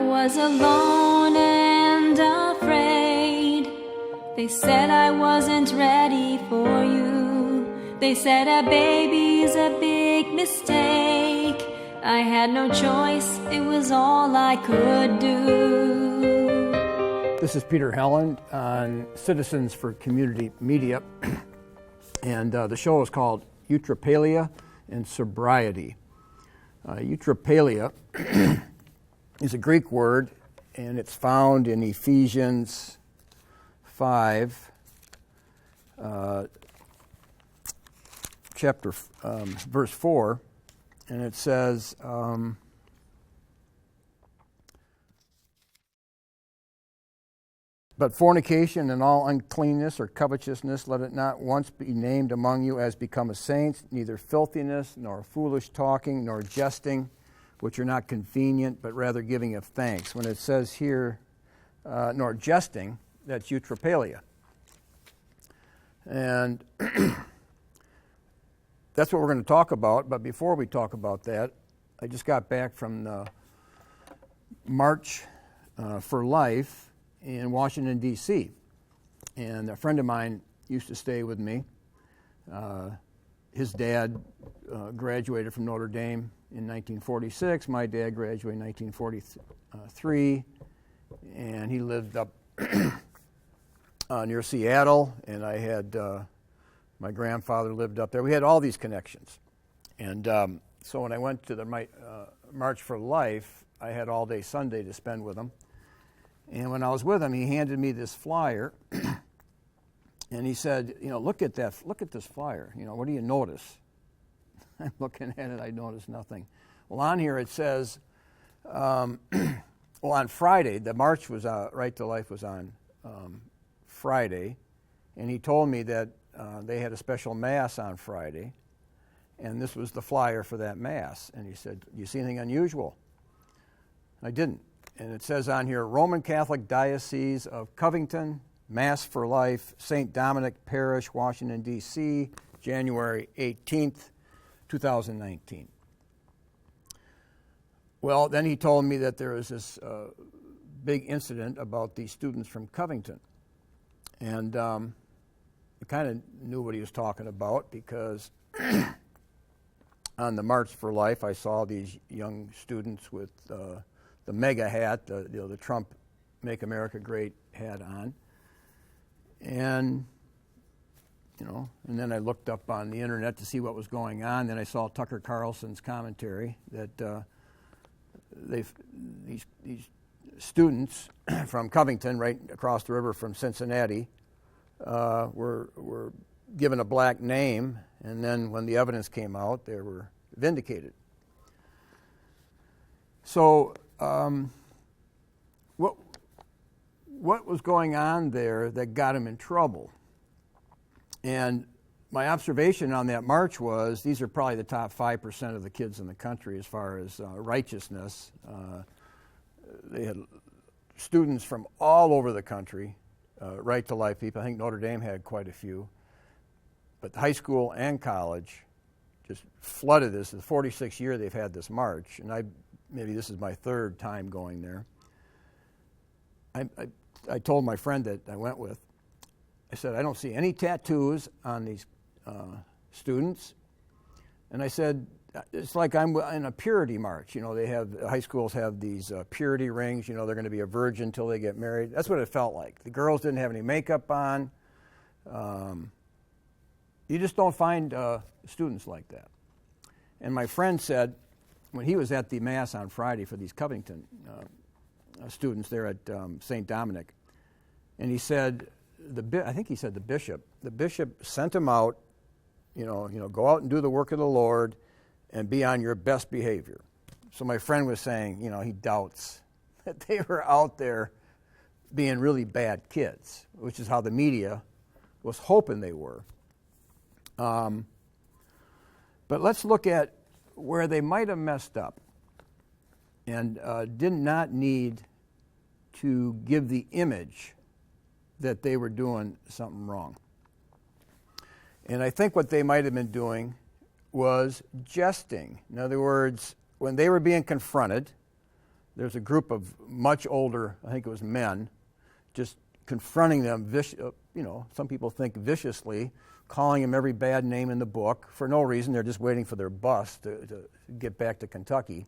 was alone and afraid. They said I wasn't ready for you. They said a baby's a big mistake. I had no choice, it was all I could do. This is Peter Helland on Citizens for Community Media, and the show is called Eutrapelia and Sobriety. Eutrapelia is a Greek word, and it's found in Ephesians 5, verse 4, and it says, but fornication and all uncleanness or covetousness, let it not once be named among you as becometh saints, neither filthiness, nor foolish talking, nor jesting, which are not convenient, but rather giving of thanks. When it says here, nor jesting, that's eutrapelia. And that's what we're going to talk about. But before we talk about that, I just got back from the March for Life in Washington, D.C. And a friend of mine used to stay with me. His dad graduated from Notre Dame in 1946. My dad graduated in 1943. And he lived up near Seattle. And I had, my grandfather lived up there. We had all these connections. And so when I went to the March for Life, I had all day Sunday to spend with him. And when I was with him, he handed me this flyer, and he said, look at this flyer. What do you notice? I'm looking at it, I notice nothing. Well, on here it says, on Friday, the march was, Right to Life was on Friday, and he told me that they had a special Mass on Friday, and this was the flyer for that Mass. And he said, do you see anything unusual? I didn't. And it says on here, Roman Catholic Diocese of Covington, Mass for Life, St. Dominic Parish, Washington, D.C., January 18th, 2019. Well, then he told me that there was this big incident about these students from Covington. And I kind of knew what he was talking about because on the March for Life, I saw these young students with the Maga hat, the Trump Make America Great hat on. And, and then I looked up on the internet to see what was going on. Then I saw Tucker Carlson's commentary that these students from Covington, right across the river from Cincinnati, were given a black name, and then when the evidence came out, they were vindicated. So what was going on there that got him in trouble? And my observation on that march was these are probably the top 5% of the kids in the country as far as righteousness. They had students from all over the country, Right to Life people. I think Notre Dame had quite a few. But high school and college just flooded this. The 46th year they've had this march, and maybe this is my third time going there. I told my friend that I went with, I said, I don't see any tattoos on these students. And I said, it's like I'm in a purity march. They have, high schools have these purity rings. They're going to be a virgin until they get married. That's what it felt like. The girls didn't have any makeup on. You just don't find students like that. And my friend said, when he was at the Mass on Friday for these Covington students there at St. Dominic, and he said, I think he said the bishop sent him out, go out and do the work of the Lord and be on your best behavior. So my friend was saying, he doubts that they were out there being really bad kids, which is how the media was hoping they were. But let's look at where they might have messed up and did not need to give the image that they were doing something wrong. And I think what they might have been doing was jesting. In other words, when they were being confronted, there's a group of much older, I think it was men, just confronting them, some people think viciously, calling them every bad name in the book for no reason. They're just waiting for their bus to get back to Kentucky.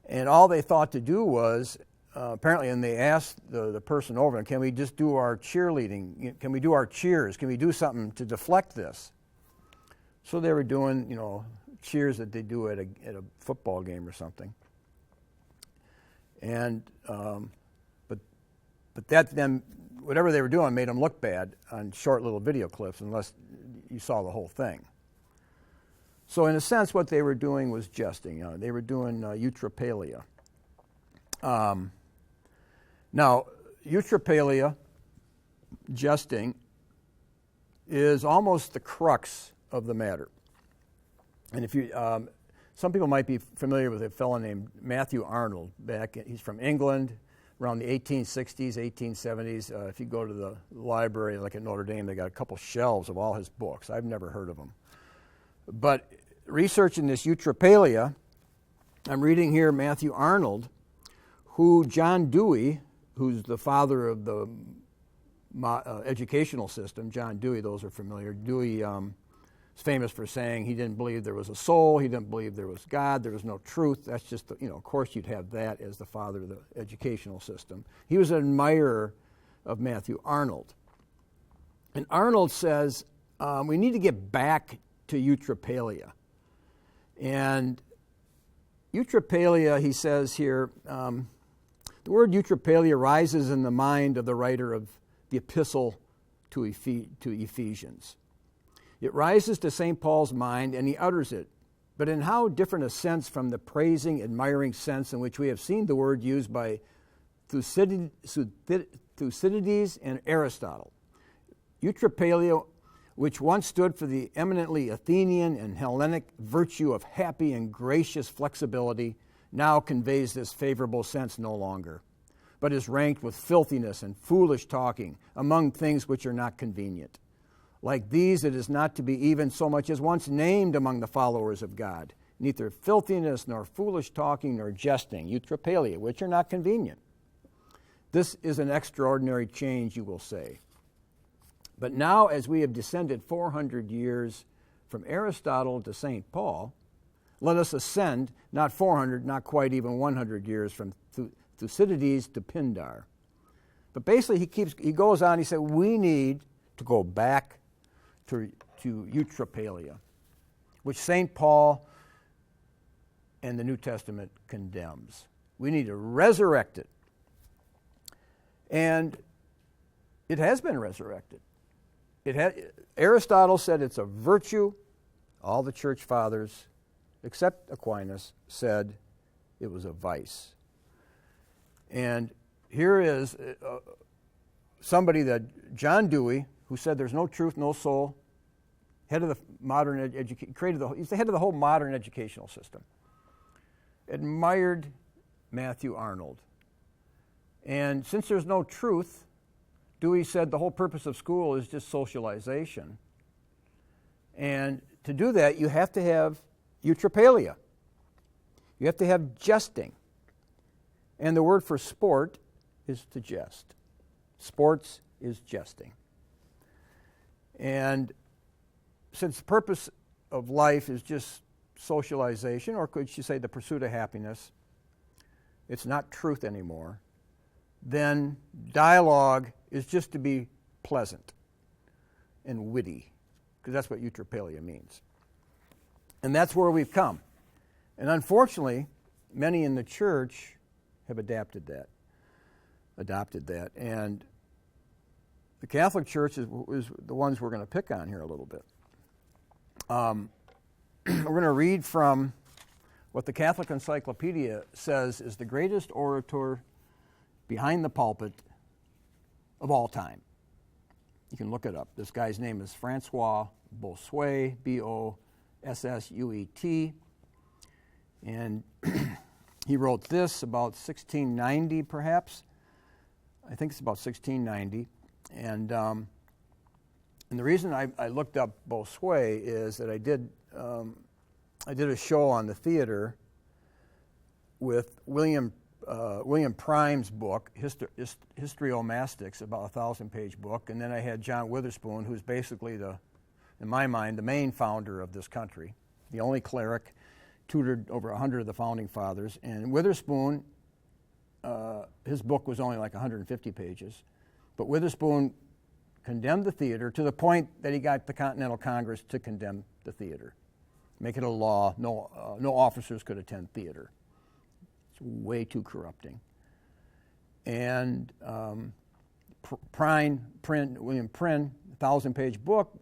And all they thought to do was, apparently, and they asked the person over them, can we just do our cheerleading? Can we do our cheers? Can we do something to deflect this? So they were doing, cheers that they do at a football game or something. And but that then, whatever they were doing made them look bad on short little video clips unless you saw the whole thing. So in a sense, what they were doing was jesting. They were doing Eutrapelia. Now, Eutrapelia, jesting, is almost the crux of the matter. And if you, some people might be familiar with a fellow named Matthew Arnold. He's from England, around the 1860s, 1870s. If you go to the library, like at Notre Dame, they got a couple shelves of all his books. I've never heard of them. But researching this Eutrapelia, I'm reading here Matthew Arnold, who John Dewey, who's the father of the educational system, John Dewey, those are familiar. Dewey is famous for saying he didn't believe there was a soul, he didn't believe there was God, there was no truth. That's just, of course you'd have that as the father of the educational system. He was an admirer of Matthew Arnold. And Arnold says, we need to get back to Eutrapelia. And Eutrapelia, he says here, the word Eutrapelia rises in the mind of the writer of the epistle to Ephesians. It rises to St. Paul's mind, and he utters it, but in how different a sense from the praising, admiring sense in which we have seen the word used by Thucydides and Aristotle. Eutrapelia, which once stood for the eminently Athenian and Hellenic virtue of happy and gracious flexibility, now conveys this favorable sense no longer, but is ranked with filthiness and foolish talking among things which are not convenient. Like these, it is not to be even so much as once named among the followers of God, neither filthiness nor foolish talking nor jesting, Eutrapelia, which are not convenient. This is an extraordinary change, you will say. But now, as we have descended 400 years from Aristotle to St. Paul, let us ascend not 400, not quite even 100 years from Thucydides to Pindar. But basically, he goes on, he said, we need to go back to Eutrapelia, which St. Paul and the New Testament condemns. We need to resurrect it. And it has been resurrected. Aristotle said it's a virtue. All the church fathers, except Aquinas, said it was a vice. And here is somebody that John Dewey, who said there's no truth, no soul, head of the modern education, he's the head of the whole modern educational system, admired Matthew Arnold. And since there's no truth, Dewey said the whole purpose of school is just socialization. And to do that, you have to have Eutrapelia. You have to have jesting. And the word for sport is to jest. Sports is jesting. And since the purpose of life is just socialization, or could you say the pursuit of happiness, it's not truth anymore, then dialogue is just to be pleasant and witty, because that's what Eutrapelia means. And that's where we've come. And unfortunately, many in the church have adopted that. And the Catholic Church is the ones we're going to pick on here a little bit. We're going to read from what the Catholic Encyclopedia says is the greatest orator behind the pulpit of all time. You can look it up. This guy's name is Francois Bossuet, Bossuet, and he wrote this about 1690, perhaps. I think it's about 1690. And the reason I looked up Bossuet is that I did a show on the theater with William Prime's book, Histriomastics, about a 1,000-page book, and then I had John Witherspoon, who's basically in my mind, the main founder of this country, the only cleric, tutored over 100 of the founding fathers. And Witherspoon, his book was only like 150 pages, but Witherspoon condemned the theater to the point that he got the Continental Congress to condemn the theater, make it a law. No officers could attend theater. It's way too corrupting. And William Prynne, 1,000-page book,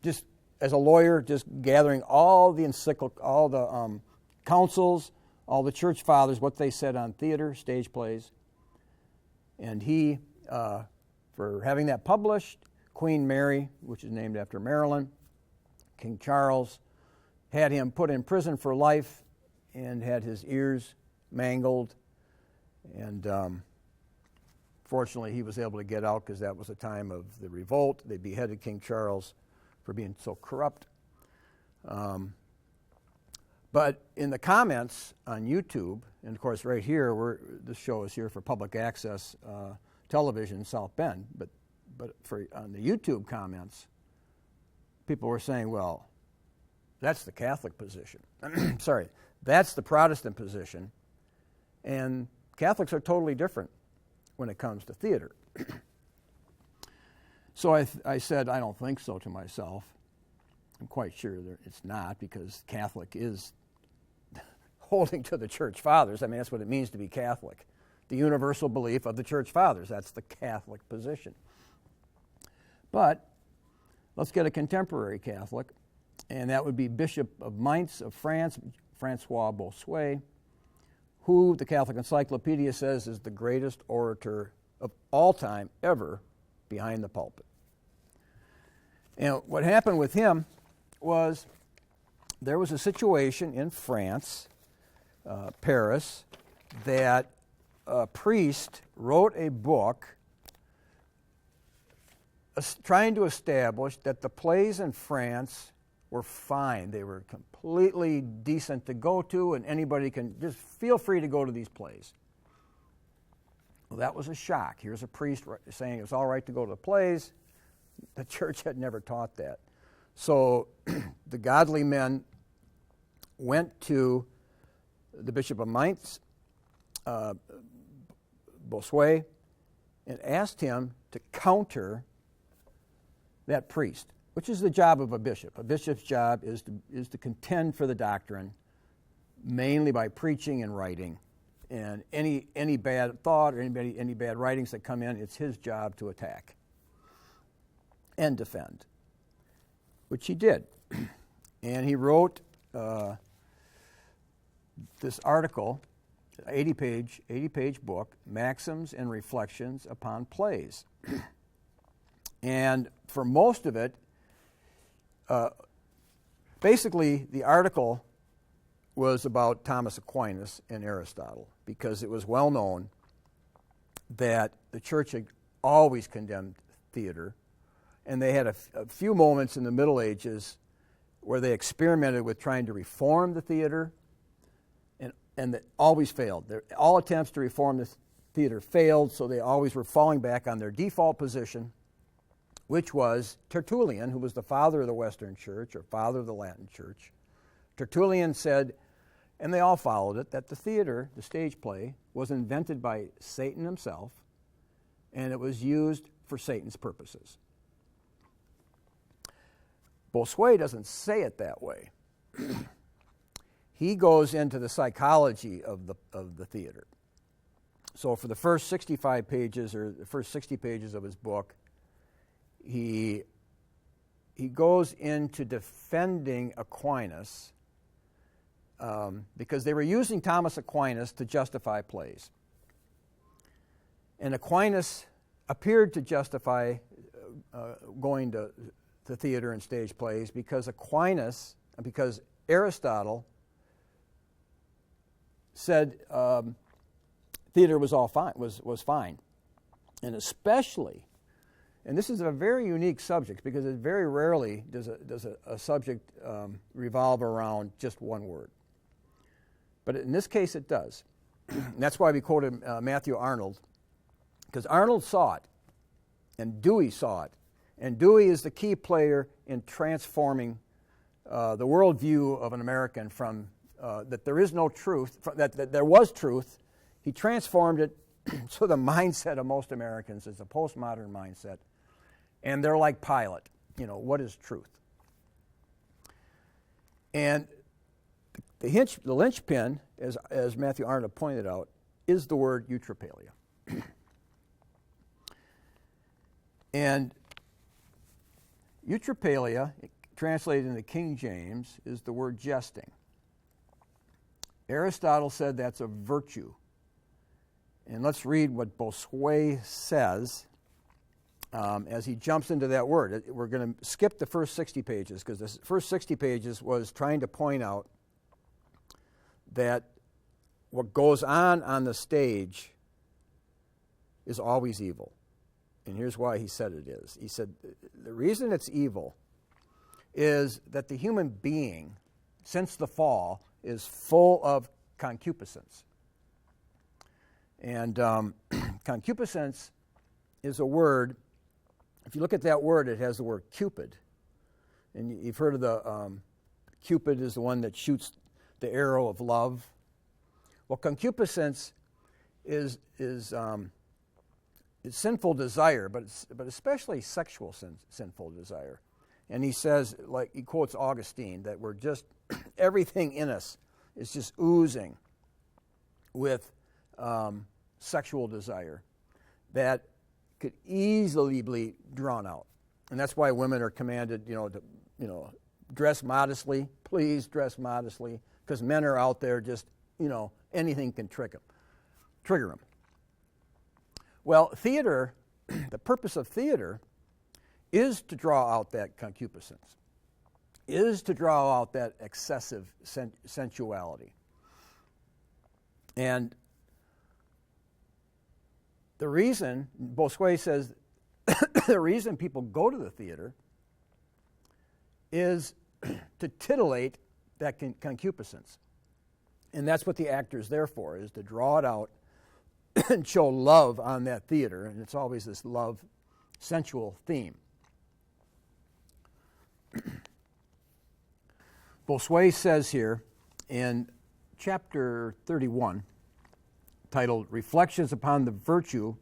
just as a lawyer, just gathering all the councils, all the church fathers, what they said on theater, stage plays. And he, for having that published, Queen Mary, which is named after Maryland, King Charles, had him put in prison for life and had his ears mangled. And fortunately, he was able to get out because that was the time of the revolt. They beheaded King Charles for being so corrupt. But in the comments on YouTube, and of course right here, this show is here for public access television in South Bend, but on the YouTube comments, people were saying, well, that's the Catholic position. Sorry, that's the Protestant position, and Catholics are totally different when it comes to theater. So I said, I don't think so to myself. I'm quite sure that it's not, because Catholic is holding to the church fathers. I mean, that's what it means to be Catholic. The universal belief of the church fathers. That's the Catholic position. But let's get a contemporary Catholic, and that would be Bishop of Mainz of France, Francois Bossuet, who the Catholic Encyclopedia says is the greatest orator of all time ever behind the pulpit. And what happened with him was there was a situation in France, Paris, that a priest wrote a book trying to establish that the plays in France were fine. They were completely decent to go to, and anybody can just feel free to go to these plays. Well, that was a shock. Here's a priest saying it's all right to go to the plays. The church had never taught that. So the godly men went to the Bishop of Mainz, Bossuet, and asked him to counter that priest, which is the job of a bishop. A bishop's job is to contend for the doctrine, mainly by preaching and writing. And any bad thought or any bad writings that come in, it's his job to attack and defend, which he did. And he wrote this article, 80-page book, Maxims and Reflections Upon Plays. And for most of it, basically the article was about Thomas Aquinas and Aristotle, because it was well known that the church had always condemned theater, and they had a few moments in the Middle Ages where they experimented with trying to reform the theater, and that always failed. All attempts to reform the theater failed, so they always were falling back on their default position, which was Tertullian, who was the father of the Western Church, or father of the Latin Church. Tertullian said, and they all followed it, that the theater, the stage play, was invented by Satan himself, and it was used for Satan's purposes. Bossuet doesn't say it that way. He goes into the psychology of the theater. So for the first 65 pages, or the first 60 pages of his book, he goes into defending Aquinas, because they were using Thomas Aquinas to justify plays. And Aquinas appeared to justify going to theater and stage plays because Aristotle said theater was all fine, was fine. And especially, and this is a very unique subject because it very rarely does a subject revolve around just one word. But in this case, it does. And that's why we quoted Matthew Arnold, because Arnold saw it, and Dewey saw it. And Dewey is the key player in transforming the worldview of an American from that there is no truth, that there was truth. He transformed it so the mindset of most Americans is a postmodern mindset. And they're like Pilate. What is truth? And the linchpin, as Matthew Arnold pointed out, is the word eutrapelia. And eutrapelia, translated into King James, is the word jesting. Aristotle said that's a virtue. And let's read what Bossuet says as he jumps into that word. We're going to skip the first 60 pages because the first 60 pages was trying to point out that what goes on the stage is always evil. And here's why he said it is. He said the reason it's evil is that the human being, since the fall, is full of concupiscence. And concupiscence is a word, if you look at that word, it has the word Cupid. And you've heard of the, Cupid is the one that shoots the arrow of love. Well, concupiscence is sinful desire, but especially sexual sinful desire. And he says, like he quotes Augustine, that we're just, everything in us is just oozing with sexual desire that could easily be drawn out. And that's why women are commanded, to dress modestly. Please dress modestly, because men are out there just, anything can trigger them. Well, theater, the purpose of theater is to draw out that concupiscence, is to draw out that excessive sensuality. And the reason, Bossuet says, the reason people go to the theater is to titillate that concupiscence. And that's what the actor's there for, is to draw it out and show love on that theater. And it's always this love, sensual theme. Bossuet says here in chapter 31, titled Reflections upon the Virtue,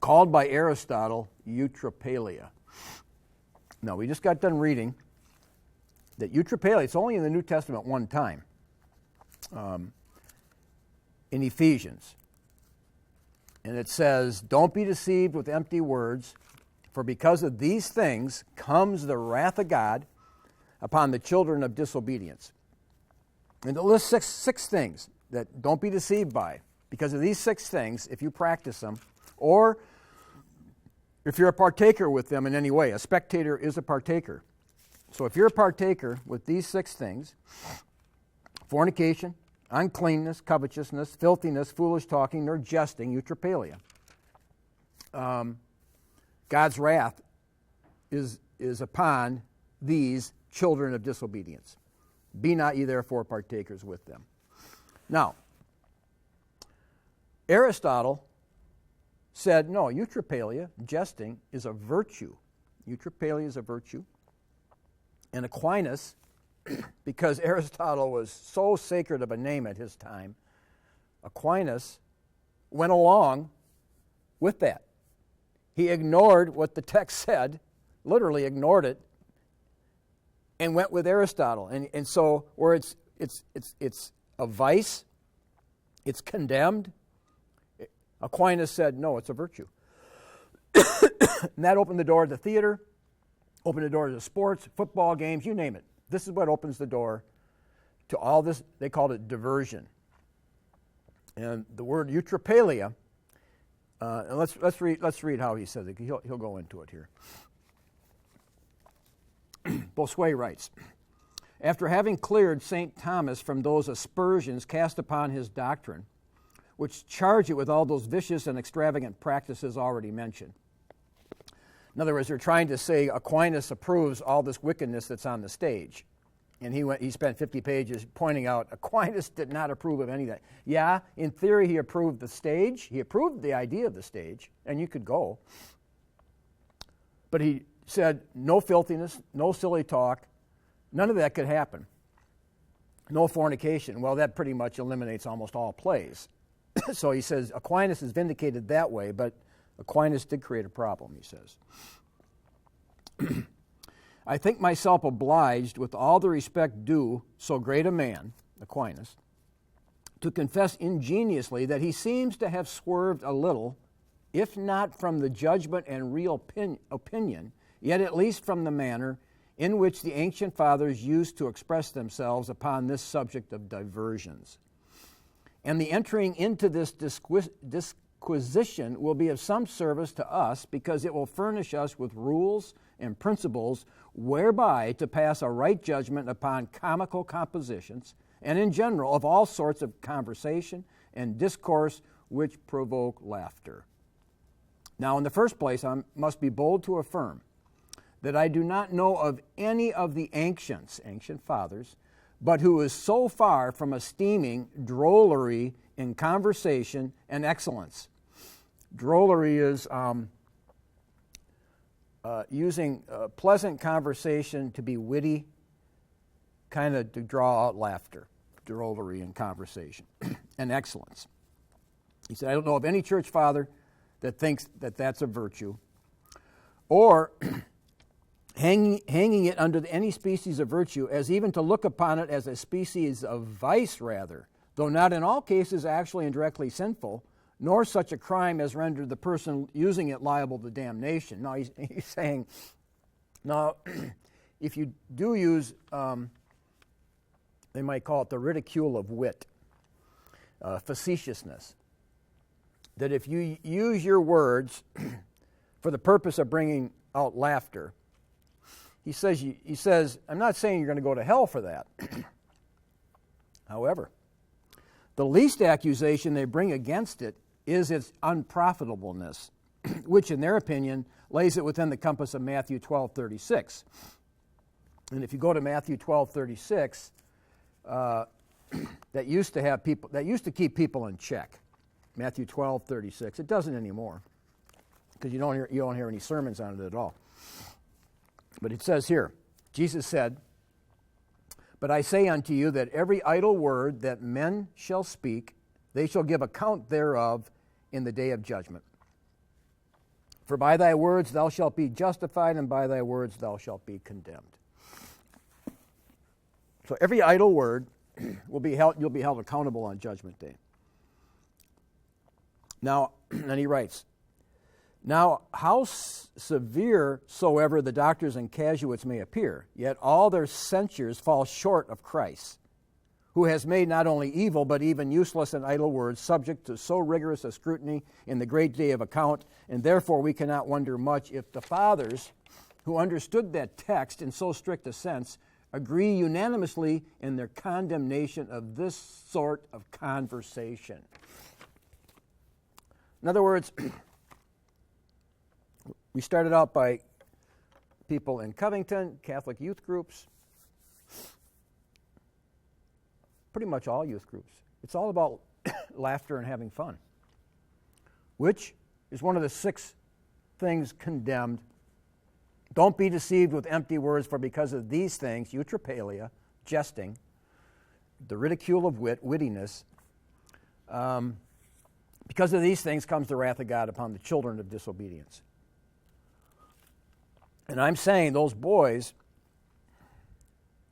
called by Aristotle Eutrapelia. Now, we just got done reading that Eutrapelia, it's only in the New Testament one time, in Ephesians. And it says, "Don't be deceived with empty words, for because of these things comes the wrath of God upon the children of disobedience." And it lists six things that don't be deceived by. Because of these 6 things, if you practice them, or if you're a partaker with them in any way, a spectator is a partaker. So if you're a partaker with these 6 things, fornication, uncleanness, covetousness, filthiness, foolish talking, or jesting, eutrapelia, God's wrath is upon these children of disobedience. Be not ye therefore partakers with them. Now, Aristotle said, no, eutrapelia, jesting, is a virtue. Eutrapelia is a virtue. And Aquinas, because Aristotle was so sacred of a name at his time, Aquinas went along with that. He ignored what the text said, literally ignored it, and went with Aristotle. And so where it's a vice, it's condemned, Aquinas said, no, it's a virtue. And that opened the door to theater, opened the door to sports, football games, you name it. This is what opens the door to all this. They called it diversion. And the word eutrapelia, and let's read how he says it. He'll go into it here. Bossuet writes, "After having cleared St. Thomas from those aspersions cast upon his doctrine, which charge it with all those vicious and extravagant practices already mentioned." In other words, they're trying to say Aquinas approves all this wickedness that's on the stage. And he spent 50 pages pointing out Aquinas did not approve of any of that. Yeah, in theory he approved the stage. He approved the idea of the stage, and you could go. But he said no filthiness, no silly talk, none of that could happen. No fornication. Well, that pretty much eliminates almost all plays. So he says Aquinas is vindicated that way, but Aquinas did create a problem, he says. I think myself obliged, with all the respect due so great a man, Aquinas, to confess ingeniously that he seems to have swerved a little, if not from the judgment and real opinion, yet at least from the manner in which the ancient fathers used to express themselves upon this subject of diversions. And the entering into this disquisition will be of some service to us, because it will furnish us with rules and principles whereby to pass a right judgment upon comical compositions, and in general of all sorts of conversation and discourse which provoke laughter. Now, in the first place, I must be bold to affirm that I do not know of any of the ancient fathers, but who is so far from esteeming drollery in conversation and excellence. Drollery is using pleasant conversation to be witty, kind of to draw out laughter. Drollery in conversation and excellence. He said, I don't know of any church father that thinks that that's a virtue, or hanging it under any species of virtue, as even to look upon it as a species of vice rather, though not in all cases actually and directly sinful, nor such a crime as rendered the person using it liable to damnation. Now, he's saying, now, if you do use, they might call it the ridicule of wit, facetiousness, that if you use your words for the purpose of bringing out laughter, he says, I'm not saying you're going to go to hell for that. However, the least accusation they bring against it is its unprofitableness, which in their opinion lays it within the compass of Matthew 12:36. And if you go to Matthew 12:36, that used to keep people in check. Matthew 12:36. It doesn't anymore, because you don't hear any sermons on it at all. But it says here, Jesus said, but I say unto you that every idle word that men shall speak, they shall give account thereof in the day of judgment. For by thy words thou shalt be justified, and by thy words thou shalt be condemned. So every idle word you'll be held accountable on Judgment Day. Now, and he writes, now, how severe soever the doctors and casuists may appear, yet all their censures fall short of Christ, who has made not only evil, but even useless and idle words subject to so rigorous a scrutiny in the great day of account, and therefore we cannot wonder much if the fathers, who understood that text in so strict a sense, agree unanimously in their condemnation of this sort of conversation. In other words, we started out by people in Covington, Catholic youth groups, pretty much all youth groups. It's all about laughter and having fun, which is one of the 6 things condemned. Don't be deceived with empty words, for because of these things, Eutrapelia, jesting, the ridicule of wittiness, because of these things comes the wrath of God upon the children of disobedience. And I'm saying those boys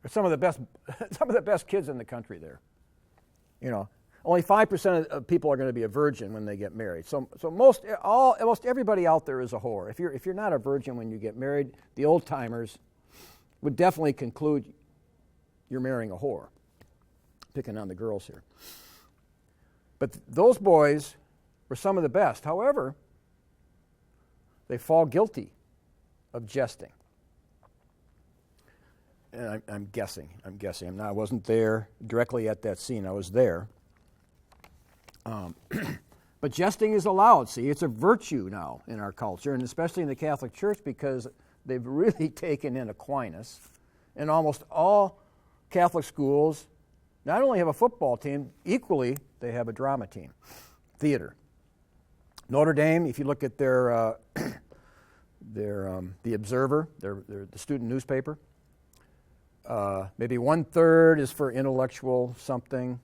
are some of the best kids in the country there. You know, only 5% of people are going to be a virgin when they get married. So most everybody out there is a whore. If you're not a virgin when you get married, the old timers would definitely conclude you're marrying a whore. Picking on the girls here. But those boys were some of the best. However, they fall guilty of jesting. And I'm guessing. I wasn't there directly at that scene. I was there. But jesting is allowed. See, it's a virtue now in our culture, and especially in the Catholic Church, because they've really taken in Aquinas, and almost all Catholic schools not only have a football team, equally they have a drama team, theater. Notre Dame, if you look at their the Observer, the student newspaper, maybe 1/3 is for intellectual something.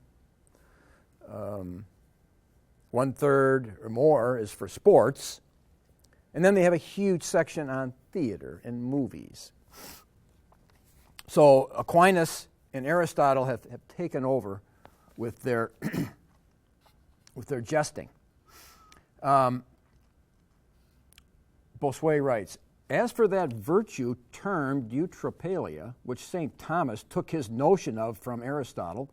1/3 or more is for sports. And then they have a huge section on theater and movies. So Aquinas and Aristotle have taken over with their with their jesting. Bossuet writes, as for that virtue termed Eutrapelia, which St. Thomas took his notion of from Aristotle,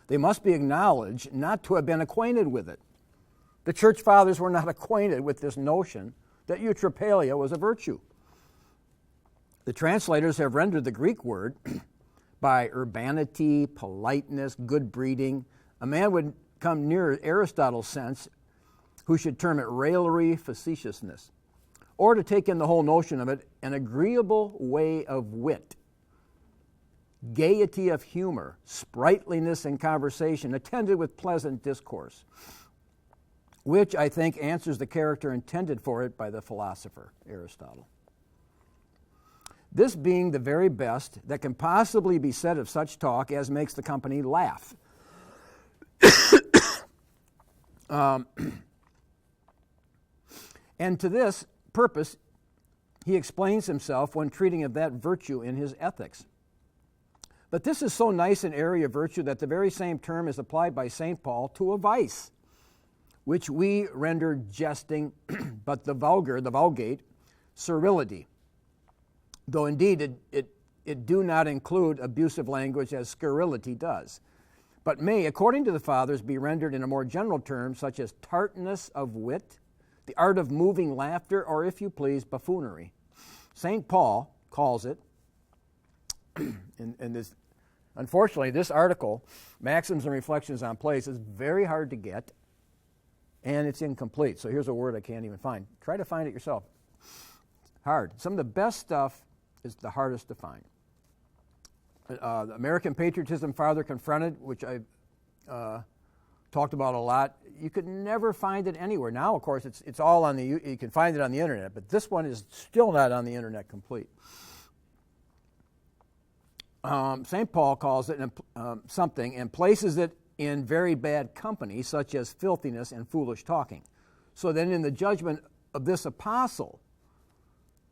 they must be acknowledged not to have been acquainted with it. The church fathers were not acquainted with this notion that Eutrapelia was a virtue. The translators have rendered the Greek word by urbanity, politeness, good breeding. A man would come near Aristotle's sense who should term it raillery, facetiousness, or to take in the whole notion of it, an agreeable way of wit, gaiety of humor, sprightliness in conversation, attended with pleasant discourse, which I think answers the character intended for it by the philosopher Aristotle. This being the very best that can possibly be said of such talk as makes the company laugh. And to this purpose, he explains himself when treating of that virtue in his Ethics. But this is so nice an area of virtue that the very same term is applied by St. Paul to a vice, which we render jesting, but the vulgate, servility, though indeed it do not include abusive language as scurrility does, but may, according to the fathers, be rendered in a more general term, such as tartness of wit, the art of moving laughter, or, if you please, buffoonery. St. Paul calls it, and this, unfortunately, this article, Maxims and Reflections on Place, is very hard to get, and it's incomplete. So here's a word I can't even find. Try to find it yourself. Hard. Some of the best stuff is the hardest to find. The American Patriotism Farther Confronted, which I've talked about a lot, you could never find it anywhere. Now, of course, it's all on you can find it on the internet, but this one is still not on the internet complete. St. Paul calls it something and places it in very bad company, such as filthiness and foolish talking. So then in the judgment of this apostle,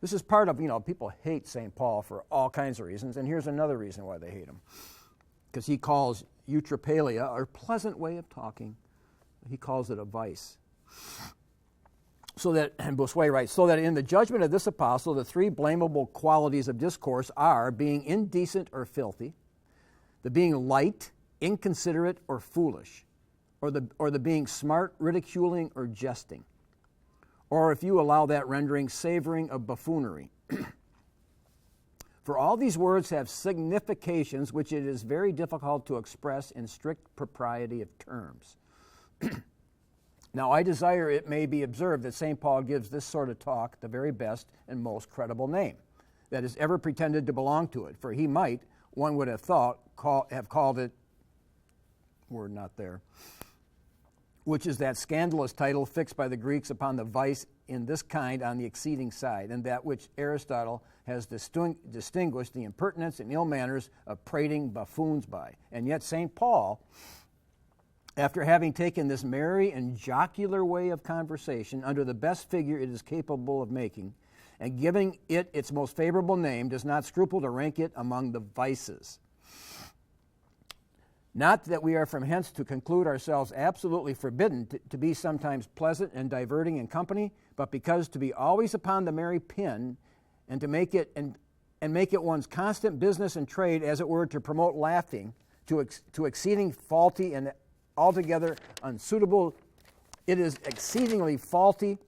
this is part of, people hate St. Paul for all kinds of reasons, and here's another reason why they hate him. Because he calls Eutrapelia, or pleasant way of talking, he calls it a vice. So that, and Bossuet writes, so that in the judgment of this apostle, the three blamable qualities of discourse are being indecent or filthy, the being light, inconsiderate, or foolish, or the being smart, ridiculing, or jesting, or if you allow that rendering, savoring of buffoonery. For all these words have significations which it is very difficult to express in strict propriety of terms. Now, I desire it may be observed that St. Paul gives this sort of talk the very best and most credible name that has ever pretended to belong to it, for he might, one would have thought, have called it, word not there, which is that scandalous title fixed by the Greeks upon the vice in this kind on the exceeding side, and that which Aristotle has distinguished the impertinence and ill manners of prating buffoons by. And yet St. Paul, after having taken this merry and jocular way of conversation under the best figure it is capable of making, and giving it its most favorable name, does not scruple to rank it among the vices. Not that we are from hence to conclude ourselves absolutely forbidden to be sometimes pleasant and diverting in company, but because to be always upon the merry pin, and to make it and make it one's constant business and trade, as it were, to promote laughing, to exceeding faulty and altogether unsuitable. It is exceedingly faulty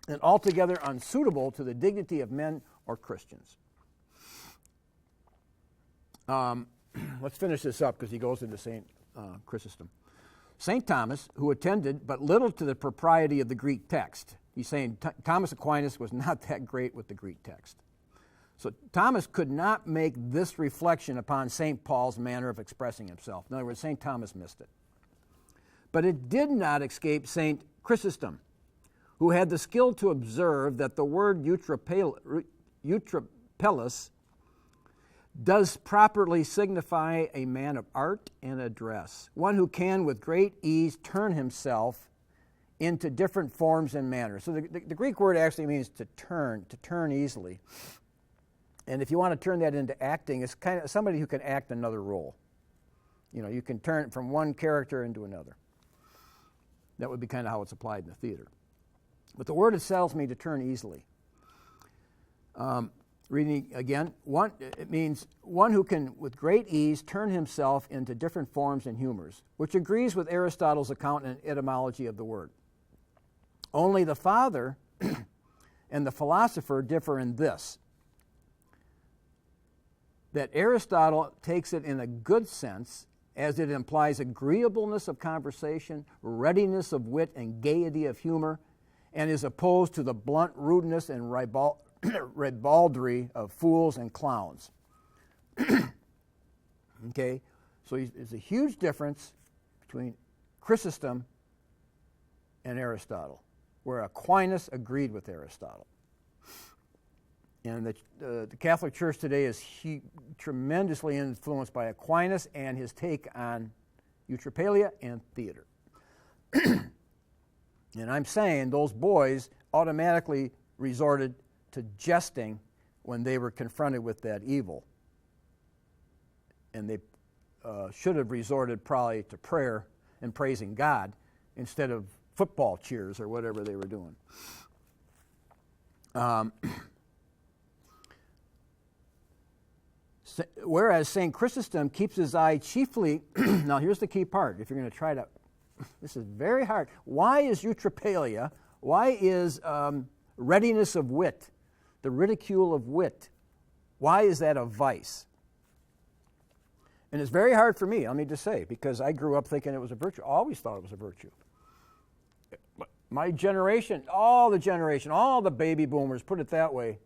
and altogether unsuitable to the dignity of men or Christians. Let's finish this up because he goes into St. Chrysostom. St. Thomas, who attended but little to the propriety of the Greek text, he's saying Thomas Aquinas was not that great with the Greek text. So Thomas could not make this reflection upon St. Paul's manner of expressing himself. In other words, St. Thomas missed it. But it did not escape St. Chrysostom, who had the skill to observe that the word Eutrapelis does properly signify a man of art and address, one who can with great ease turn himself into different forms and manners. So the Greek word actually means to turn easily. And if you want to turn that into acting, it's kind of somebody who can act another role. You know, you can turn it from one character into another. That would be kind of how it's applied in the theater. But the word itself means to turn easily. Reading again, it means one who can with great ease turn himself into different forms and humors, which agrees with Aristotle's account and etymology of the word. Only the father and the philosopher differ in this, that Aristotle takes it in a good sense, as it implies agreeableness of conversation, readiness of wit, and gaiety of humor, and is opposed to the blunt rudeness and ribaldry of fools and clowns. Okay, so there's a huge difference between Chrysostom and Aristotle, where Aquinas agreed with Aristotle. And the Catholic Church today is tremendously influenced by Aquinas and his take on Eutrapelia and theater. And I'm saying those boys automatically resorted to jesting when they were confronted with that evil. And they should have resorted probably to prayer and praising God instead of football cheers or whatever they were doing. Whereas St. Chrysostom keeps his eye chiefly, now here's the key part, if you're going to try to, this is very hard. Why is Eutrapelia, why is readiness of wit, the ridicule of wit, why is that a vice? And it's very hard for me, let me just say, because I grew up thinking it was a virtue. I always thought it was a virtue. My generation, all the baby boomers, put it that way,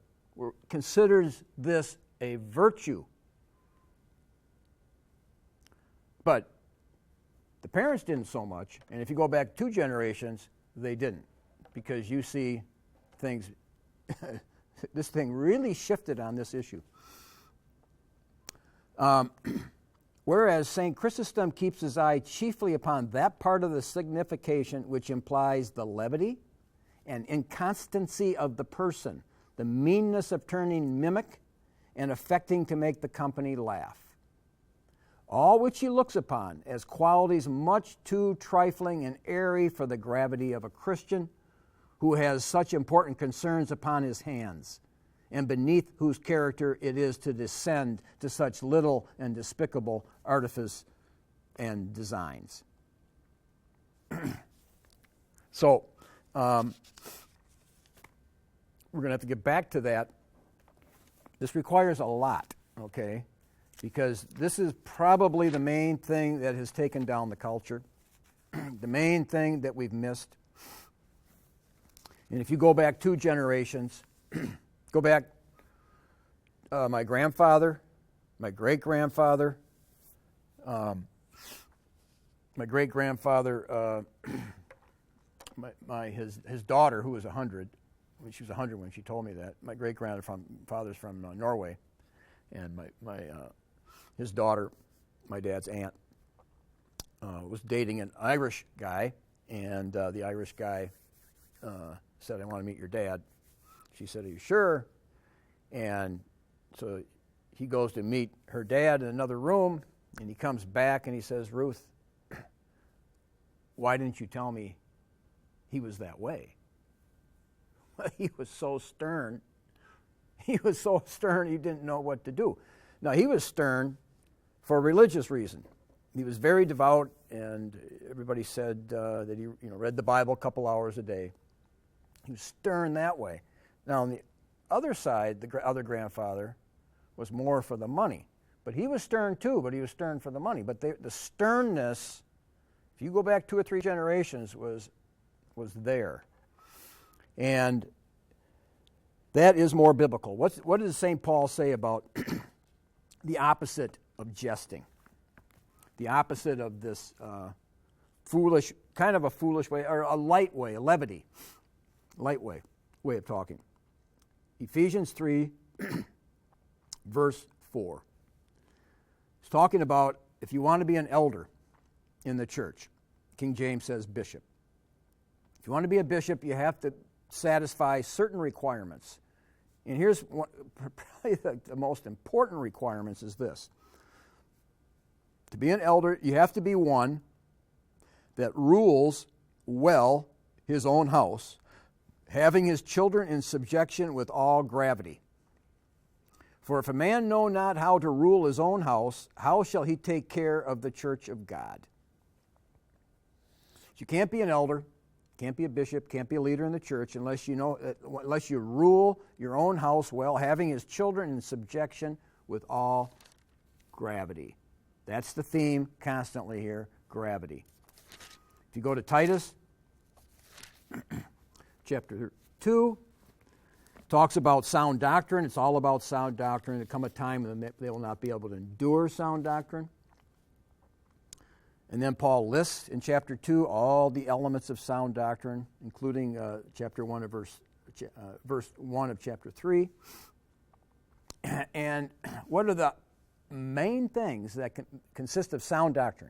considers this a virtue. But the parents didn't so much, and if you go back 2 generations, they didn't, because you see things, this thing really shifted on this issue. Whereas St. Chrysostom keeps his eye chiefly upon that part of the signification which implies the levity and inconstancy of the person, the meanness of turning mimic and affecting to make the company laugh. All which he looks upon as qualities much too trifling and airy for the gravity of a Christian who has such important concerns upon his hands, and beneath whose character it is to descend to such little and despicable artifice and designs. So, we're going to have to get back to that. This requires a lot, okay? Because this is probably the main thing that has taken down the culture, the main thing that we've missed. And if you go back 2 generations, go back my grandfather, my great-grandfather, his daughter, who was 100, she was 100 when she told me that. My great-grandfather's from Norway, and his daughter, my dad's aunt, was dating an Irish guy, and the Irish guy said, "I want to meet your dad." She said, "Are you sure?" And so he goes to meet her dad in another room, and he comes back and he says, "Ruth, why didn't you tell me he was that way?" He was so stern. He didn't know what to do. Now, he was stern for a religious reason. He was very devout, and everybody said that he read the Bible a couple hours a day. He was stern that way. Now, on the other side, the other grandfather was more for the money. But he was stern too, but he was stern for the money. But the sternness, if you go back 2 or 3 generations, was there. And That is more biblical. What does St. Paul say about the opposite of jesting? The opposite of this foolish, kind of a foolish way, or a light way, a levity, light way of talking. Ephesians 3, verse 4. It's talking about if you want to be an elder in the church, King James says bishop. If you want to be a bishop, you have to satisfy certain requirements. And here's probably the most important requirements is this. To be an elder, you have to be one that rules well his own house, having his children in subjection with all gravity. For if a man know not how to rule his own house, how shall he take care of the church of God? You can't be an elder, can't be a bishop, can't be a leader in the church unless you rule your own house well, having his children in subjection with all gravity. That's the theme constantly here, gravity. If you go to Titus, chapter 2, talks about sound doctrine. It's all about sound doctrine. There come a time when they will not be able to endure sound doctrine. And then Paul lists in chapter 2 all the elements of sound doctrine, including chapter 1 of verse 1 of chapter 3. And what are the main things that consist of sound doctrine?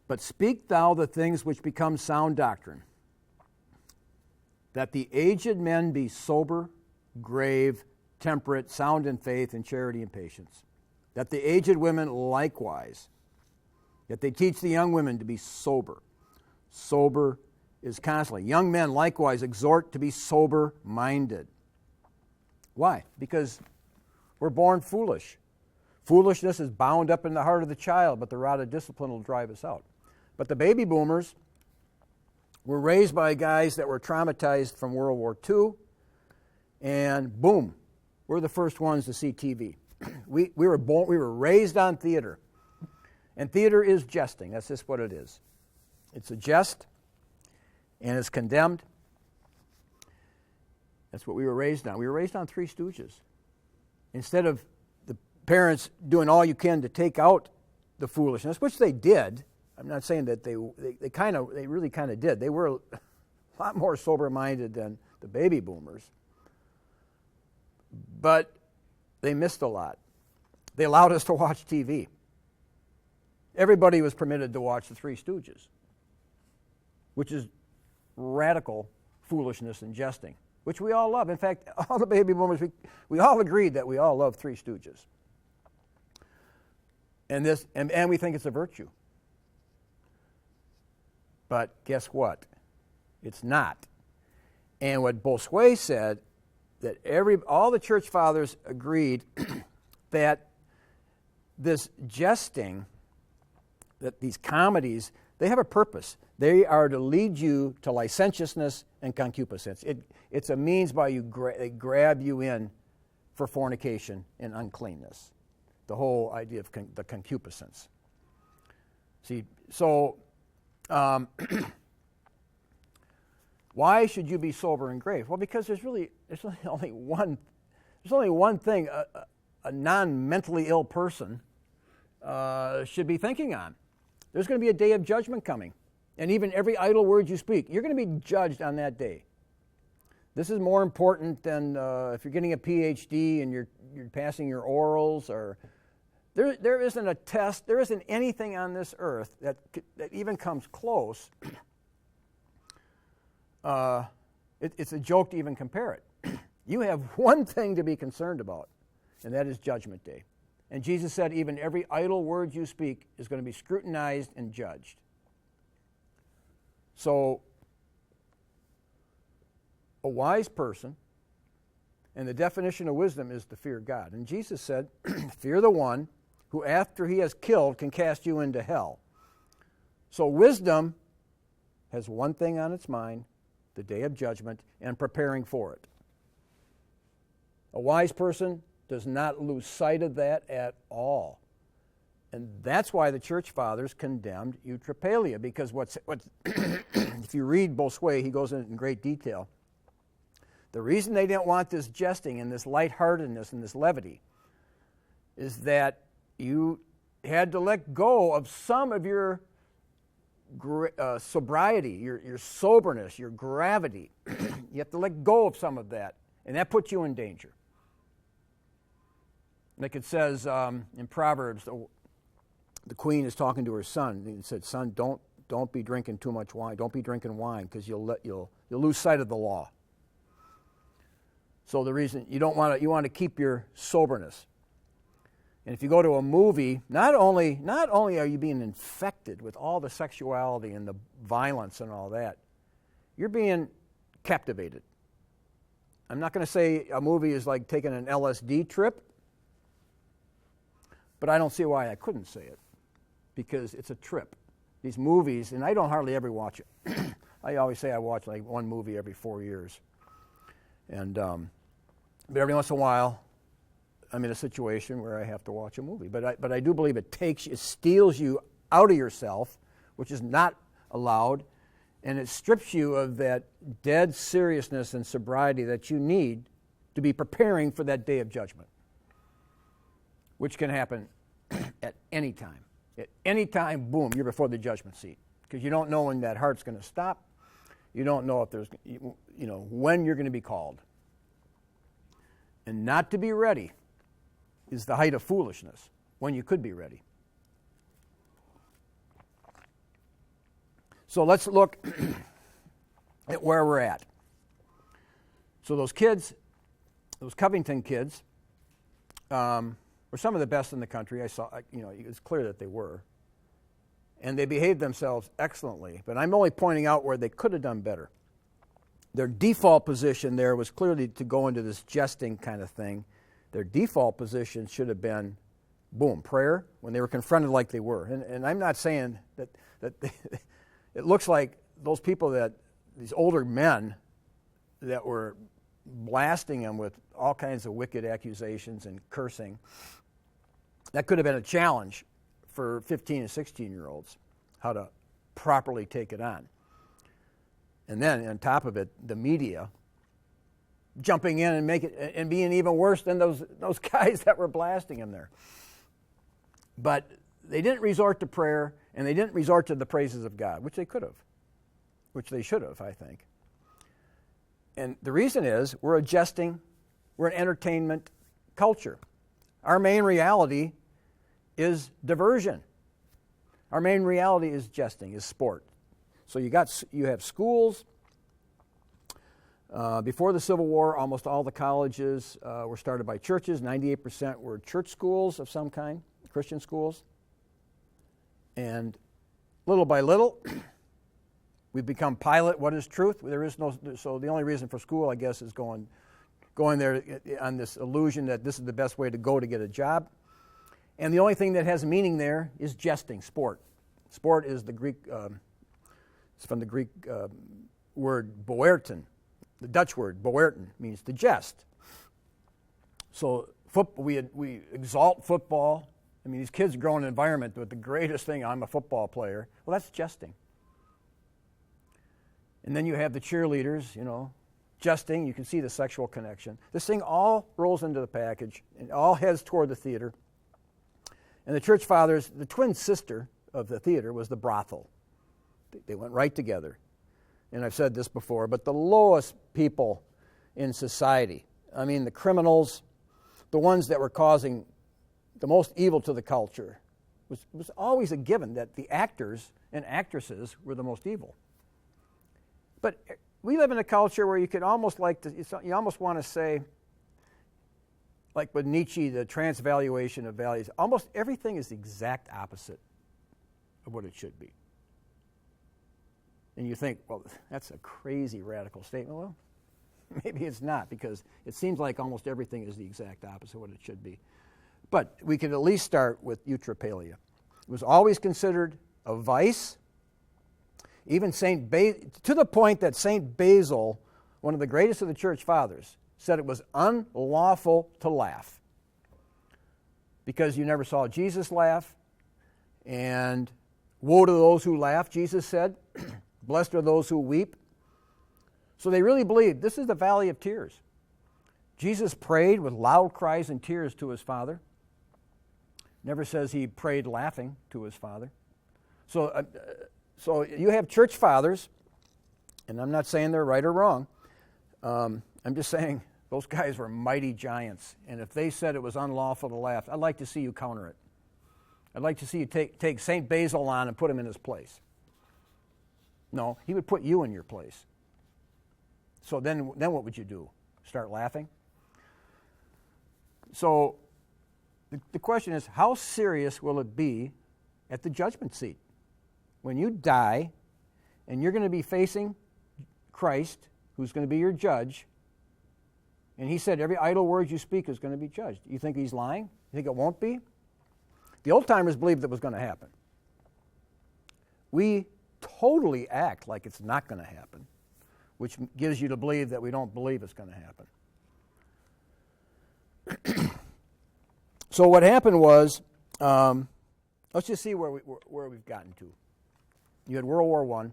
But speak thou the things which become sound doctrine, that the aged men be sober, grave, temperate, sound in faith, and charity and patience. That the aged women likewise, that they teach the young women to be sober. Sober is constantly. Young men likewise exhort to be sober-minded. Why? Because we're born foolish. Foolishness is bound up in the heart of the child, but the rod of discipline will drive us out. But the baby boomers were raised by guys that were traumatized from World War II, and boom, we're the first ones to see TV. We were raised on theater, and theater is jesting. That's just what it is. It's a jest, and it's condemned. That's what we were raised on. We were raised on Three Stooges. Instead of the parents doing all you can to take out the foolishness, which they did. I'm not saying that they really kind of did. They were a lot more sober-minded than the baby boomers. But they missed a lot. They allowed us to watch TV. Everybody was permitted to watch the Three Stooges, which is radical foolishness and jesting, which we all love. In fact, all the baby boomers, we all agreed that we all love Three Stooges. And we think it's a virtue. But guess what? It's not. And what Bossuet said, that all the church fathers agreed that this jesting, that these comedies, they have a purpose. They are to lead you to licentiousness and concupiscence. It's a means by they grab you in for fornication and uncleanness. The whole idea of the concupiscence. See, so why should you be sober and grave? Well, because there's only one thing a non-mentally ill person should be thinking on. There's going to be a day of judgment coming. And even every idle word you speak, you're going to be judged on that day. This is more important than if you're getting a PhD and you're passing your orals, or there isn't a test, there isn't anything on this earth that even comes close. It's a joke to even compare it. You have one thing to be concerned about, and that is Judgment Day. And Jesus said even every idle word you speak is going to be scrutinized and judged. So, a wise person, and the definition of wisdom is to fear God. And Jesus said, fear the one who after he has killed can cast you into hell. So wisdom has one thing on its mind, the day of judgment, and preparing for it. A wise person does not lose sight of that at all. And that's why the church fathers condemned Eutrapelia, because what's if you read Bossuet, he goes into it in great detail. The reason they didn't want this jesting and this lightheartedness and this levity is that you had to let go of some of your sobriety, your soberness, your gravity. You have to let go of some of that, and that puts you in danger. Like it says in Proverbs, the queen is talking to her son. It said, "Son, don't be drinking too much wine. Don't be drinking wine, because you'll lose sight of the law." So the reason you want to keep your soberness. And if you go to a movie, not only are you being infected with all the sexuality and the violence and all that, you're being captivated. I'm not going to say a movie is like taking an LSD trip, but I don't see why I couldn't say it, because it's a trip. These movies, and I don't hardly ever watch it. I always say I watch like one movie every 4 years. And but every once in a while, I'm in a situation where I have to watch a movie. But I do believe it steals you out of yourself, which is not allowed, and it strips you of that dead seriousness and sobriety that you need to be preparing for that day of judgment, which can happen at any time. At any time, boom, you're before the judgment seat, because you don't know when that heart's going to stop. You don't know if there's, when you're going to be called. And not to be ready is the height of foolishness, when you could be ready. So let's look at where we're at. So those kids, those Covington kids, were some of the best in the country. I saw, it was clear that they were. And they behaved themselves excellently. But I'm only pointing out where they could have done better. Their default position there was clearly to go into this jesting kind of thing. Their default position should have been, boom, prayer, when they were confronted like they were. And I'm not saying that it looks like those people these older men that were blasting them with all kinds of wicked accusations and cursing, that could have been a challenge for 15 and 16-year-olds, how to properly take it on. And then, on top of it, the media jumping in and make it and being even worse than those guys that were blasting him there. But they didn't resort to prayer, and they didn't resort to the praises of God, which they could have, which they should have, I think. And the reason is we're an entertainment culture. Our main reality is diversion. Our main reality is jesting, is sport. So you have schools. Before the Civil War, almost all the colleges were started by churches. 98% were church schools of some kind, Christian schools. And little by little, we've become pilot. What is truth? So the only reason for school, I guess, is going there on this illusion that this is the best way to go to get a job. And the only thing that has meaning there is jesting, sport. Sport is the Greek. It's from the Greek word boerten. The Dutch word boerten means to jest. So we exalt football. I mean, these kids grow in an environment with the greatest thing, I'm a football player. Well, that's jesting. And then you have the cheerleaders, jesting. You can see the sexual connection. This thing all rolls into the package and all heads toward the theater. And the church fathers, the twin sister of the theater was the brothel. They went right together. And I've said this before, but the lowest people in society, I mean the criminals, the ones that were causing the most evil to the culture, was always a given that the actors and actresses were the most evil. But we live in a culture where you could almost you almost want to say, like with Nietzsche, the transvaluation of values, almost everything is the exact opposite of what it should be. And you think, well, that's a crazy radical statement. Well, maybe it's not, because it seems like almost everything is the exact opposite of what it should be. But we can at least start with Eutrapelia. It was always considered a vice, even to the point that St. Basil, one of the greatest of the church fathers, said it was unlawful to laugh, because you never saw Jesus laugh, And woe to those who laugh, Jesus said. Blessed are those who weep. So they really believed this is the valley of tears. Jesus prayed with loud cries and tears to his Father. Never says he prayed laughing to his Father. So you have church fathers, and I'm not saying they're right or wrong. I'm just saying those guys were mighty giants. And if they said it was unlawful to laugh, I'd like to see you counter it. I'd like to see you take St. Basil on and put him in his place. No, he would put you in your place. So then what would you do? Start laughing? So the question is, how serious will it be at the judgment seat? When you die and you're going to be facing Christ, who's going to be your judge, and he said every idle word you speak is going to be judged. You think he's lying? You think it won't be? The old-timers believed it was going to happen. We totally act like it's not going to happen, which gives you to believe that we don't believe it's going to happen. So what happened was, let's just see where we've gotten to. You had World War I.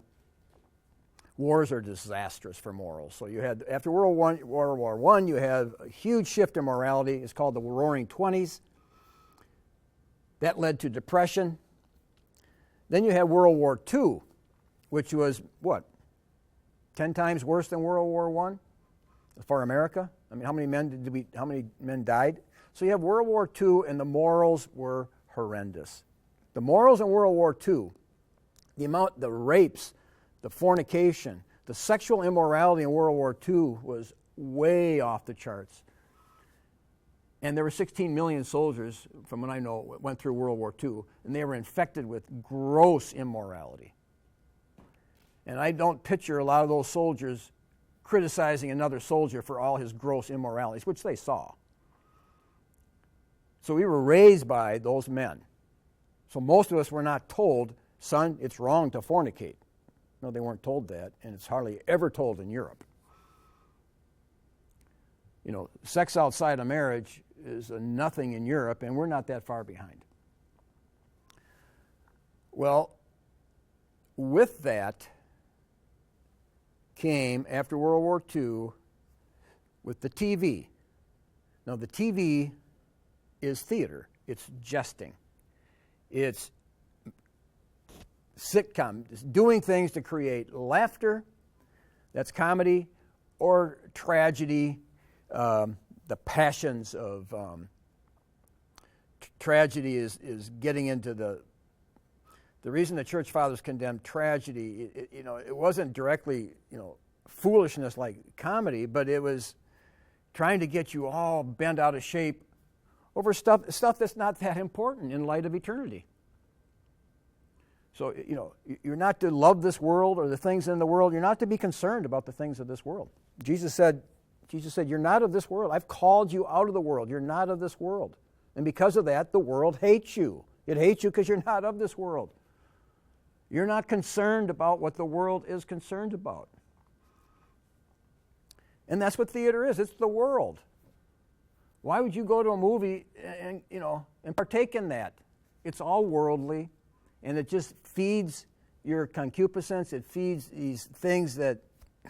Wars are disastrous for morals. So you had, after World War I, you had a huge shift in morality. It's called the Roaring Twenties. That led to depression. Then you had World War II, which was, what, 10 times worse than World War I for America? I mean, how many men died? So you have World War II, and the morals were horrendous. The morals in World War II, the rapes, the fornication, the sexual immorality in World War II was way off the charts. And there were 16 million soldiers, from what I know, went through World War II, and they were infected with gross immorality. And I don't picture a lot of those soldiers criticizing another soldier for all his gross immoralities, which they saw. So we were raised by those men. So most of us were not told, son, it's wrong to fornicate. No, they weren't told that, and it's hardly ever told in Europe. You know, sex outside of marriage is a nothing in Europe, and we're not that far behind. Well, with that came, after World War II, with the TV. Now, the TV is theater. It's jesting. It's sitcom, it's doing things to create laughter, that's comedy, or tragedy, the passions of tragedy is getting into the reason the church fathers condemned tragedy, it wasn't directly, foolishness like comedy, but it was trying to get you all bent out of shape over stuff that's not that important in light of eternity. So, you're not to love this world or the things in the world. You're not to be concerned about the things of this world. Jesus said, you're not of this world. I've called you out of the world. You're not of this world. And because of that, the world hates you. It hates you because you're not of this world. You're not concerned about what the world is concerned about. And that's what theater is. It's the world. Why would you go to a movie and partake in that? It's all worldly. And it just feeds your concupiscence. It feeds these things that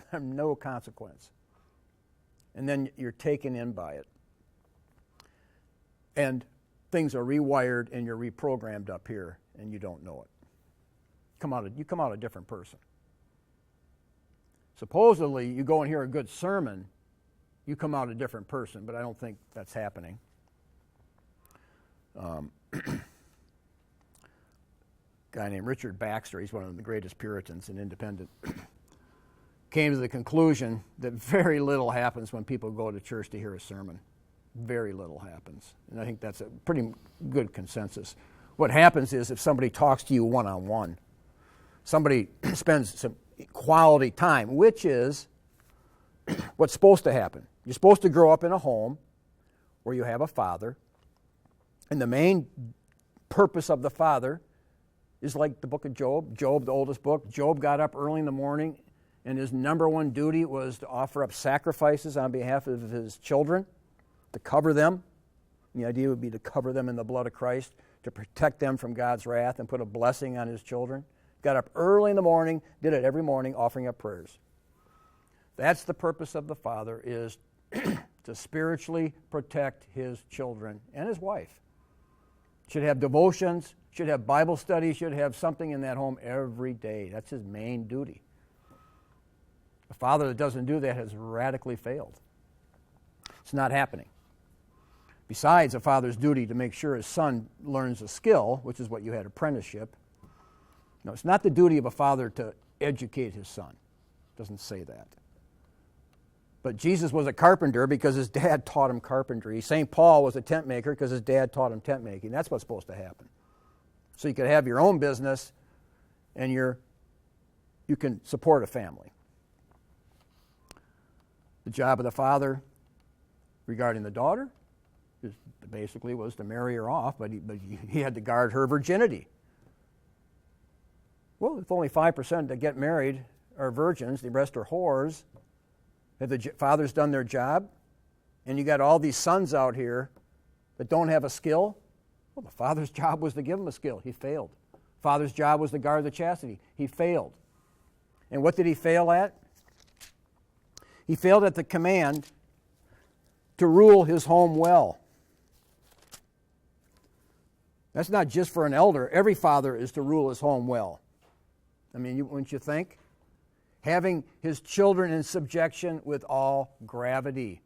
have no consequence. And then you're taken in by it. And things are rewired and you're reprogrammed up here and you don't know it. You come out a different person. Supposedly, you go and hear a good sermon, you come out a different person, but I don't think that's happening. Guy named Richard Baxter, he's one of the greatest Puritans and independent, came to the conclusion that very little happens when people go to church to hear a sermon. Very little happens. And I think that's a pretty good consensus. What happens is if somebody talks to you one-on-one, somebody spends some quality time, which is what's supposed to happen. You're supposed to grow up in a home where you have a father, and the main purpose of the father is like the book of Job. Job, the oldest book. Job got up early in the morning, and his number one duty was to offer up sacrifices on behalf of his children, to cover them. The idea would be to cover them in the blood of Christ, to protect them from God's wrath and put a blessing on his children. Got up early in the morning, did it every morning, offering up prayers. That's the purpose of the Father, is to spiritually protect his children and his wife. Should have devotions, should have Bible studies, should have something in that home every day. That's his main duty. A father that doesn't do that has radically failed. It's not happening. Besides a father's duty to make sure his son learns a skill, which is what you had apprenticeship, no, it's not the duty of a father to educate his son. It doesn't say that. But Jesus was a carpenter because his dad taught him carpentry. St. Paul was a tent maker because his dad taught him tent making. That's what's supposed to happen. So you could have your own business and you can support a family. The job of the father regarding the daughter basically was to marry her off, but he had to guard her virginity. Well, if only 5% that get married are virgins, the rest are whores, have the fathers done their job? And you got all these sons out here that don't have a skill? Well, the father's job was to give them a skill. He failed. Father's job was to guard the chastity. He failed. And what did he fail at? He failed at the command to rule his home well. That's not just for an elder. Every father is to rule his home well. I mean, wouldn't you think? Having his children in subjection with all gravity.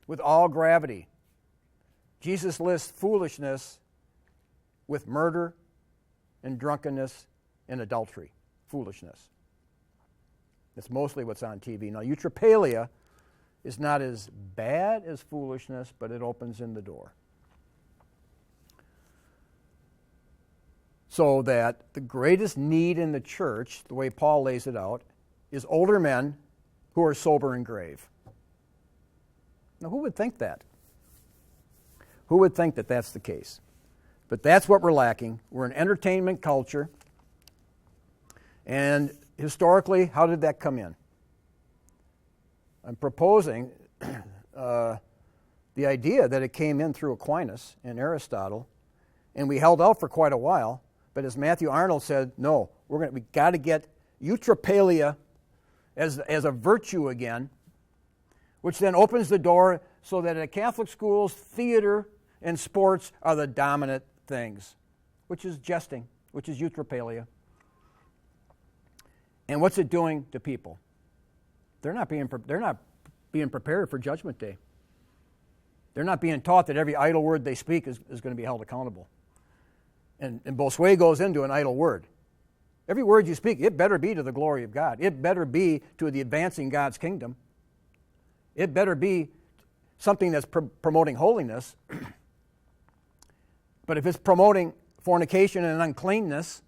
With all gravity. Jesus lists foolishness with murder and drunkenness and adultery. Foolishness. That's mostly what's on TV. Now, Eutrapelia is not as bad as foolishness, but it opens in the door. So that the greatest need in the church, the way Paul lays it out, is older men who are sober and grave. Now, who would think that? Who would think that that's the case? But that's what we're lacking. We're an entertainment culture. And historically, how did that come in? I'm proposing the idea that it came in through Aquinas and Aristotle, and we held out for quite a while. But as Matthew Arnold said, no, we got to get Eutrapelia as a virtue again, which then opens the door so that at Catholic schools, theater and sports are the dominant things, which is jesting, which is Eutrapelia. And what's it doing to people? They're not being prepared for Judgment Day. They're not being taught that every idle word they speak is going to be held accountable. And Bossuet goes into an idle word. Every word you speak, it better be to the glory of God. It better be to the advancing God's kingdom. It better be something that's promoting holiness. But if it's promoting fornication and uncleanness,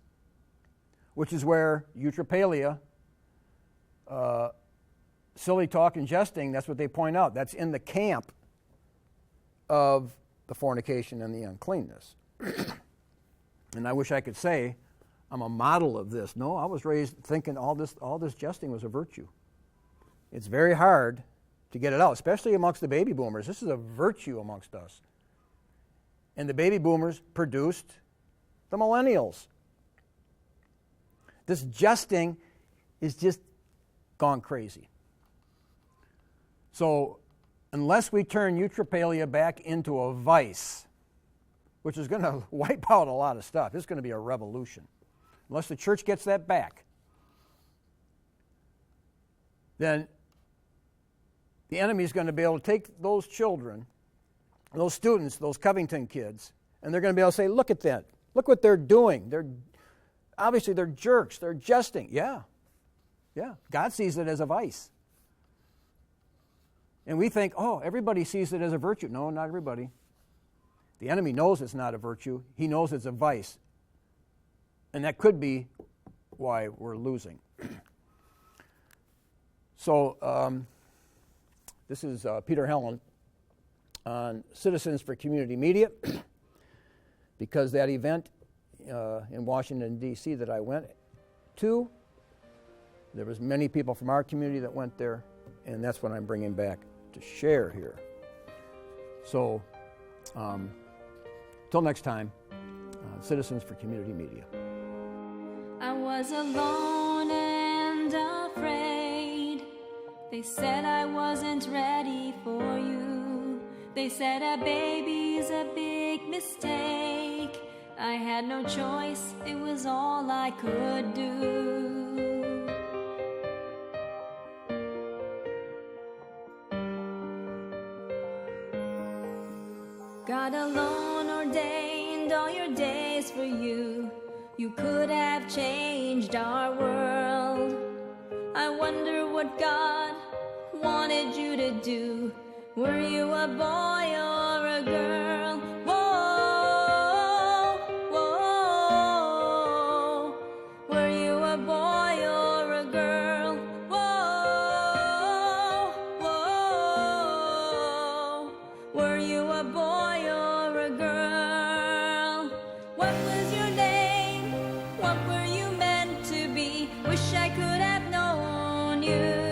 which is where Eutrapelia, silly talk and jesting, that's what they point out. That's in the camp of the fornication and the uncleanness. And I wish I could say I'm a model of this. No, I was raised thinking all this jesting was a virtue. It's very hard to get it out, especially amongst the baby boomers. This is a virtue amongst us. And the baby boomers produced the millennials. This jesting is just gone crazy. So unless we turn Eutrapelia back into a vice, which is going to wipe out a lot of stuff, it's going to be a revolution. Unless the church gets that back, then the enemy is going to be able to take those children, those students, those Covington kids, and they're going to be able to say, look at that. Look what they're doing. Obviously, they're jerks. They're jesting. Yeah. God sees it as a vice. And we think, oh, everybody sees it as a virtue. No, not everybody. The enemy knows it's not a virtue. He knows it's a vice. And that could be why we're losing. So this is Peter Helland on Citizens for Community Media, because that event in Washington, D.C. that I went to, there was many people from our community that went there, and that's what I'm bringing back to share here. So Till next time, Citizens for Community Media. I was alone and afraid. They said I wasn't ready for you. They said a baby's a big mistake. I had no choice, it was all I could do. God alone ordained all your days for you. You could have changed our world. I wonder what God wanted you to do. Were you a boy or a girl? Whoa, whoa. Were you a boy or a girl? Whoa, whoa. Were you a boy or a girl? What was your name? What were you meant to be? Wish I could have known you.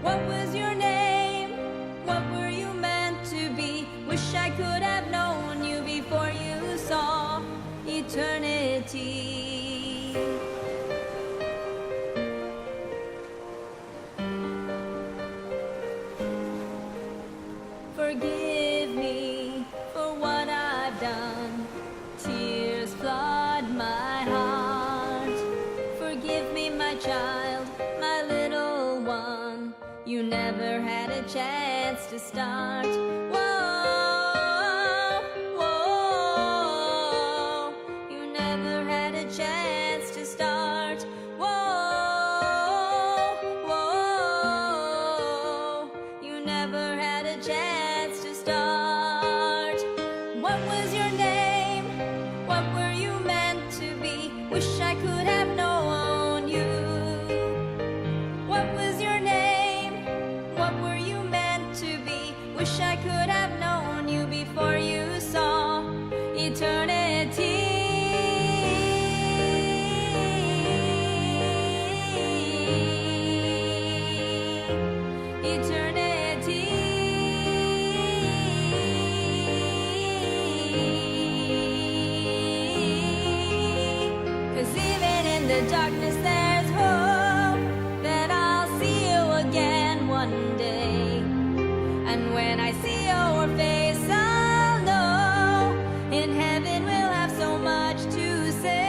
What was your name? What were you meant to be? Wish I could have known you before you saw eternity. Forgive me for what I've done. Tears flood my heart. Forgive me, my child, my little one. You never had a chance to start. Whoa, whoa. You never had a chance to start. Whoa, whoa. You never had a chance to start. What was your name? What were you meant to be? Wish I could have known you. What was your name? What were you meant to be? Wish I could have known you before you saw eternity. The darkness, there's hope that I'll see you again one day. And when I see your face, I'll know in heaven we'll have so much to say.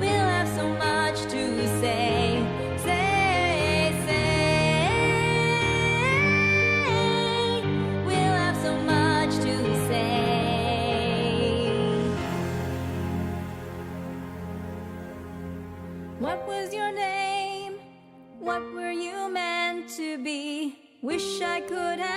We'll have so much to say. We'll have so much to say. What was your name? What were you meant to be? Wish I could have